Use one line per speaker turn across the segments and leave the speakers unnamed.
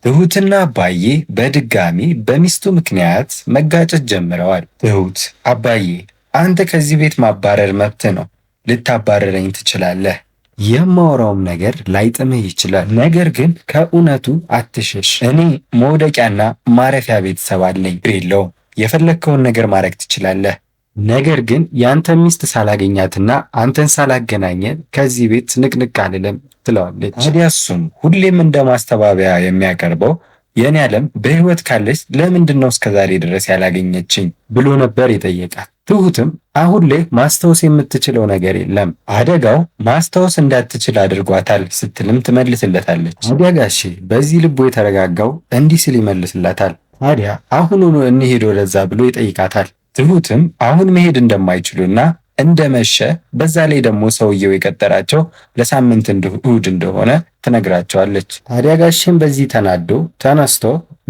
ትሁትና አባዬ በድጋሚ በሚስቱ ምክንያት መጋጨት ጀምረዋል። ትሁት አባዬ አንተ ከዚህ ቤት ማባረር መብት ነው፣ ልታባረረኝ ትችላለህ። የማወራውም ነገር ላይጥምህ ይችላል፣ ነገር ግን ከእውነቱ አትሸሽ። እኔ መውደቂያና ማረፊያ ቤተሰብ አለኝ። የለውም የፈለግከውን ነገር ማድረግ ትችላለህ። ነገር ግን የአንተ ሚስት ሳላገኛትና አንተን ሳላገናኘን ከዚህ ቤት ንቅንቅ አልልም ትለዋለች። ታዲያ እሱም ሁሌም እንደ ማስተባበያ የሚያቀርበው የኔ ዓለም በሕይወት ካለች ለምንድን ነው እስከዛሬ ድረስ ያላገኘችኝ ብሎ ነበር የጠየቃት። ትሁትም አሁን ላይ ማስታወስ የምትችለው ነገር የለም፣ አደጋው ማስታወስ እንዳትችል አድርጓታል ስትልም ትመልስለታለች። ታዲያ ጋሼ በዚህ ልቡ የተረጋጋው እንዲህ ሲል ይመልስላታል። ታዲያ አሁኑኑ እንሄድ ወደዛ ብሎ ይጠይቃታል። ትሁትም አሁን መሄድ እንደማይችሉና እንደመሸ በዛ ላይ ደግሞ ሰውየው የቀጠራቸው ለሳምንት እሑድ እንደሆነ ትነግራቸዋለች። ታዲያ ጋሼም በዚህ ተናዶ ተነስቶ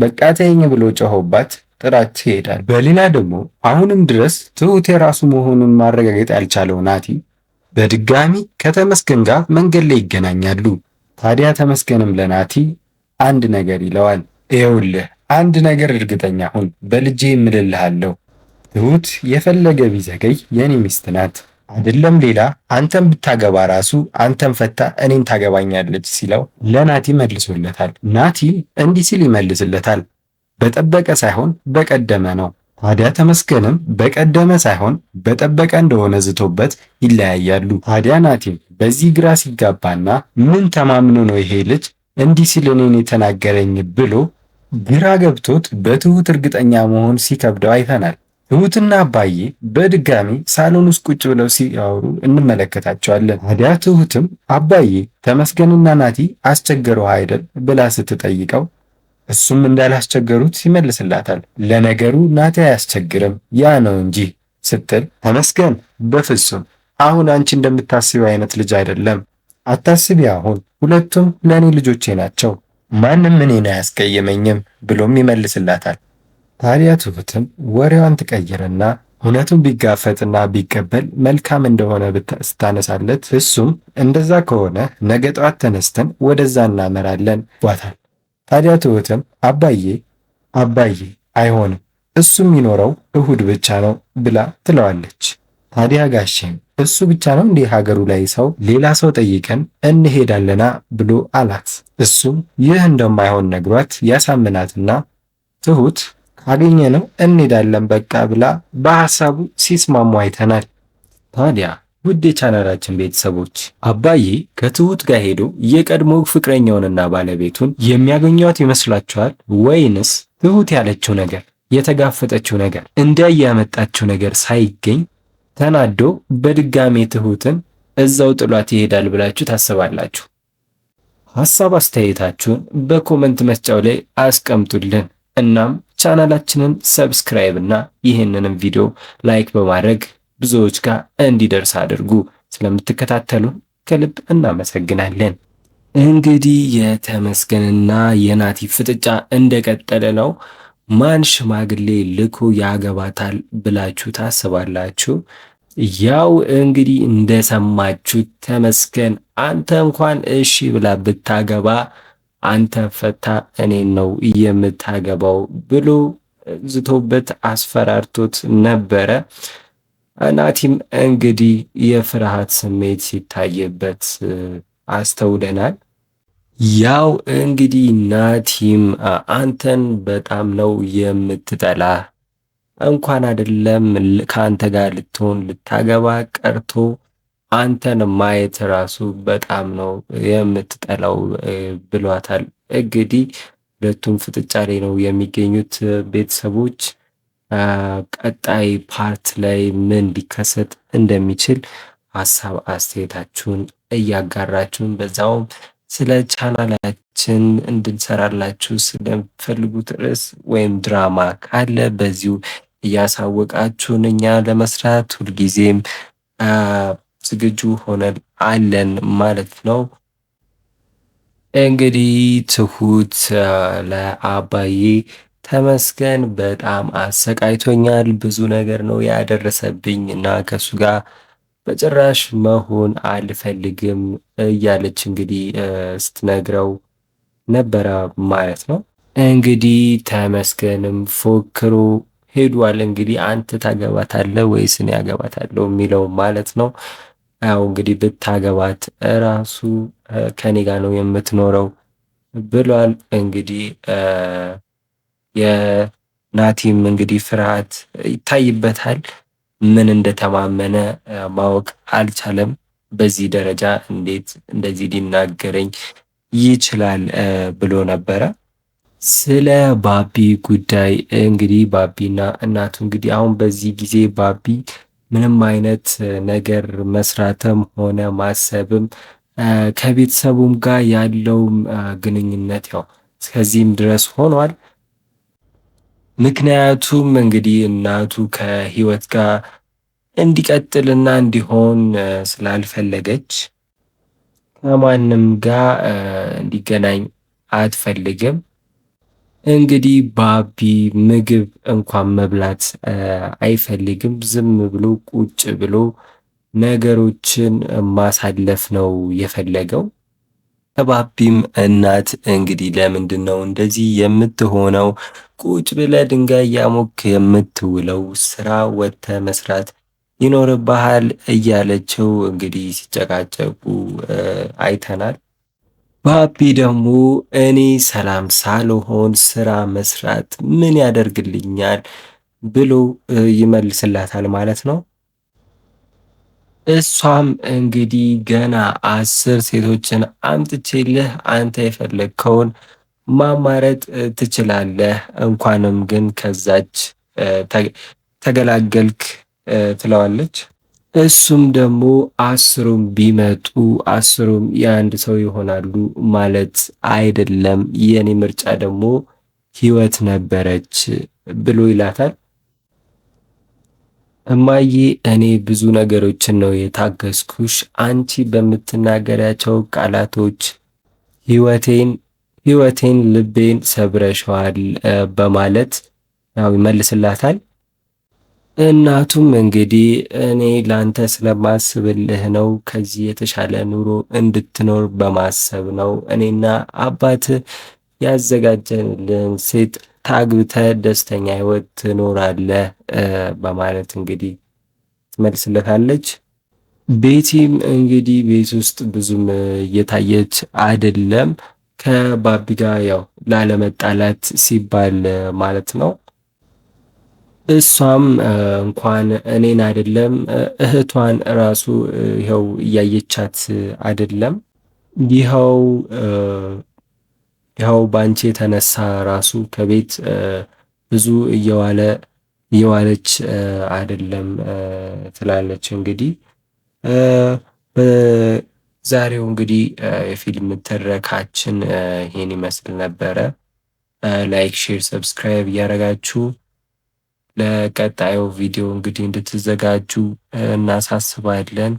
በቃ ተይኝ ብሎ ጮሆባት ጥራት ይሄዳል። በሌላ ደግሞ አሁንም ድረስ ትሁት የራሱ መሆኑን ማረጋገጥ ያልቻለው ናቲ በድጋሚ ከተመስገን ጋር መንገድ ላይ ይገናኛሉ። ታዲያ ተመስገንም ለናቲ አንድ ነገር ይለዋል። ይኸውልህ አንድ ነገር እርግጠኛ ሁን፣ በልጄ እምልልሃለሁ ትሁት የፈለገ ቢዘገይ የኔ ሚስት ናት። አይደለም ሌላ አንተን ብታገባ ራሱ አንተን ፈታ እኔን ታገባኛለች ሲለው ለናቲ መልሶለታል። ናቲ እንዲህ ሲል ይመልስለታል። በጠበቀ ሳይሆን በቀደመ ነው። ታዲያ ተመስገንም በቀደመ ሳይሆን በጠበቀ እንደሆነ ዝቶበት ይለያያሉ። ታዲያ ናቲም በዚህ ግራ ሲጋባና ምን ተማምኖ ነው ይሄ ልጅ እንዲህ ሲል እኔን የተናገረኝ ብሎ ግራ ገብቶት በትሁት እርግጠኛ መሆን ሲከብደው አይተናል። ትሁትና አባዬ በድጋሚ ሳሎን ውስጥ ቁጭ ብለው ሲያወሩ እንመለከታቸዋለን። ታዲያ ትሁትም አባዬ ተመስገንና ናቲ አስቸገረው አይደል ብላ ስትጠይቀው እሱም እንዳላስቸገሩት ይመልስላታል። ለነገሩ ናቲ አያስቸግርም ያ ነው እንጂ ስትል ተመስገን በፍጹም አሁን አንቺ እንደምታስቢው አይነት ልጅ አይደለም፣ አታስቢ፣ አሁን ሁለቱም ለእኔ ልጆቼ ናቸው፣ ማንም እኔን አያስቀየመኝም ብሎም ይመልስላታል። ታዲያ ትሁትም ወሬዋን ትቀይርና እውነቱን ቢጋፈጥና ቢቀበል መልካም እንደሆነ ስታነሳለት እሱም እንደዛ ከሆነ ነገ ጠዋት ተነስተን ወደዛ እናመራለን ቧታል። ታዲያ ትሁትም አባዬ አይሆንም፣ እሱ የሚኖረው እሁድ ብቻ ነው ብላ ትለዋለች። ታዲያ ጋሼም እሱ ብቻ ነው እንዲህ ሀገሩ ላይ ሰው ሌላ ሰው ጠይቀን እንሄዳለና ብሎ አላት። እሱም ይህ እንደማይሆን ነግሯት ያሳምናትና ትሁት ካገኘ ነው እንሄዳለን በቃ ብላ በሐሳቡ ሲስማሙ አይተናል። ታዲያ ውድ የቻናላችን ቤተሰቦች አባዬ ከትሁት ጋር ሄዶ የቀድሞ ፍቅረኛውንና ባለቤቱን የሚያገኟት ይመስላችኋል ወይንስ ትሁት ያለችው ነገር የተጋፈጠችው ነገር ያመጣችው ነገር ሳይገኝ ተናዶ በድጋሜ ትሁትን እዛው ጥሏት ይሄዳል ብላችሁ ታስባላችሁ? ሐሳብ አስተያየታችሁን በኮመንት መስጫው ላይ አስቀምጡልን። እናም ቻናላችንን ሰብስክራይብ እና ይህንንም ቪዲዮ ላይክ በማድረግ ብዙዎች ጋር እንዲደርስ አድርጉ። ስለምትከታተሉን ከልብ እናመሰግናለን። እንግዲህ የተመስገንና የናቲ ፍጥጫ እንደቀጠለ ነው። ማን ሽማግሌ ልኮ ያገባታል ብላችሁ ታስባላችሁ? ያው እንግዲህ እንደሰማችሁት ተመስገን አንተ እንኳን እሺ ብላ ብታገባ አንተ ፈታ እኔን ነው የምታገባው ብሎ ዝቶበት አስፈራርቶት ነበረ። ናቲም እንግዲህ የፍርሃት ስሜት ሲታይበት አስተውለናል። ያው እንግዲህ ናቲም አንተን በጣም ነው የምትጠላ፣ እንኳን አይደለም ከአንተ ጋር ልትሆን ልታገባ ቀርቶ አንተን ማየት ራሱ በጣም ነው የምትጠላው ብሏታል። እንግዲህ ሁለቱም ፍጥጫ ላይ ነው የሚገኙት። ቤተሰቦች ቀጣይ ፓርት ላይ ምን ሊከሰት እንደሚችል ሀሳብ አስተያየታችሁን እያጋራችሁን በዛውም ስለ ቻናላችን እንድንሰራላችሁ ስለምትፈልጉት ርዕስ ወይም ድራማ ካለ በዚሁ እያሳወቃችሁን እኛ ለመስራት ሁልጊዜም ዝግጁ ሆነን አለን ማለት ነው። እንግዲህ ትሁት ለአባዬ ተመስገን በጣም አሰቃይቶኛል፣ ብዙ ነገር ነው ያደረሰብኝ እና ከሱ ጋር በጭራሽ መሆን አልፈልግም እያለች እንግዲህ ስትነግረው ነበረ ማለት ነው። እንግዲህ ተመስገንም ፎክሮ ሄዷል። እንግዲህ አንተ ታገባታለህ ወይስ እኔ አገባታለሁ የሚለው ማለት ነው። ያው እንግዲህ ብታገባት ራሱ ከኔ ጋር ነው የምትኖረው ብሏል። እንግዲህ የናቲም እንግዲህ ፍርሃት ይታይበታል። ምን እንደተማመነ ማወቅ አልቻለም። በዚህ ደረጃ እንዴት እንደዚህ ሊናገረኝ ይችላል ብሎ ነበረ። ስለ ባቢ ጉዳይ እንግዲህ ባቢና እናቱ እንግዲህ አሁን በዚህ ጊዜ ባቢ ምንም አይነት ነገር መስራትም ሆነ ማሰብም ከቤተሰቡም ጋር ያለውም ግንኙነት ያው እስከዚህም ድረስ ሆኗል። ምክንያቱም እንግዲህ እናቱ ከህይወት ጋር እንዲቀጥልና እንዲሆን ስላልፈለገች ከማንም ጋር እንዲገናኝ አትፈልግም። እንግዲህ ባቢ ምግብ እንኳን መብላት አይፈልግም። ዝም ብሎ ቁጭ ብሎ ነገሮችን ማሳለፍ ነው የፈለገው። ከባቢም እናት እንግዲህ ለምንድን ነው እንደዚህ የምትሆነው? ቁጭ ብለህ ድንጋይ እያሞክ የምትውለው ስራ ወጥተህ መስራት ይኖርብሃል እያለችው እንግዲህ ሲጨቃጨቁ አይተናል። ባቢ ደግሞ እኔ ሰላም ሳልሆን ስራ መስራት ምን ያደርግልኛል ብሎ ይመልስላታል ማለት ነው። እሷም እንግዲህ ገና 10 ሴቶችን አምጥቼልህ አንተ የፈለግከውን ማማረጥ ትችላለህ፣ እንኳንም ግን ከዛች ተገላገልክ ትለዋለች። እሱም ደግሞ 10ሩም ቢመጡ 10ሩም የአንድ ሰው ይሆናሉ ማለት አይደለም፣ የኔ ምርጫ ደግሞ ህይወት ነበረች ብሎ ይላታል። እማዬ እኔ ብዙ ነገሮችን ነው የታገስኩሽ፣ አንቺ በምትናገሪያቸው ቃላቶች ህይወቴን ልቤን ሰብረሸዋል በማለት ያው ይመልስላታል። እናቱም እንግዲህ እኔ ላንተ ስለማስብልህ ነው፣ ከዚህ የተሻለ ኑሮ እንድትኖር በማሰብ ነው እኔና አባት ያዘጋጀንልን ሴት ታግብተ ደስተኛ ህይወት ትኖራለህ በማለት እንግዲህ ትመልስለታለች። ቤቲም እንግዲህ ቤት ውስጥ ብዙም እየታየች አይደለም፣ ከባቢ ጋር ያው ላለመጣላት ሲባል ማለት ነው። እሷም እንኳን እኔን አይደለም እህቷን ራሱ ይኸው እያየቻት አይደለም። ይኸው ባንቺ የተነሳ ራሱ ከቤት ብዙ እየዋለች አይደለም ትላለች። እንግዲህ በዛሬው እንግዲህ የፊልም ትረካችን ይሄን ይመስል ነበረ። ላይክ፣ ሼር፣ ሰብስክራይብ እያደረጋችሁ ለቀጣዩ ቪዲዮ እንግዲህ እንድትዘጋጁ እናሳስባለን።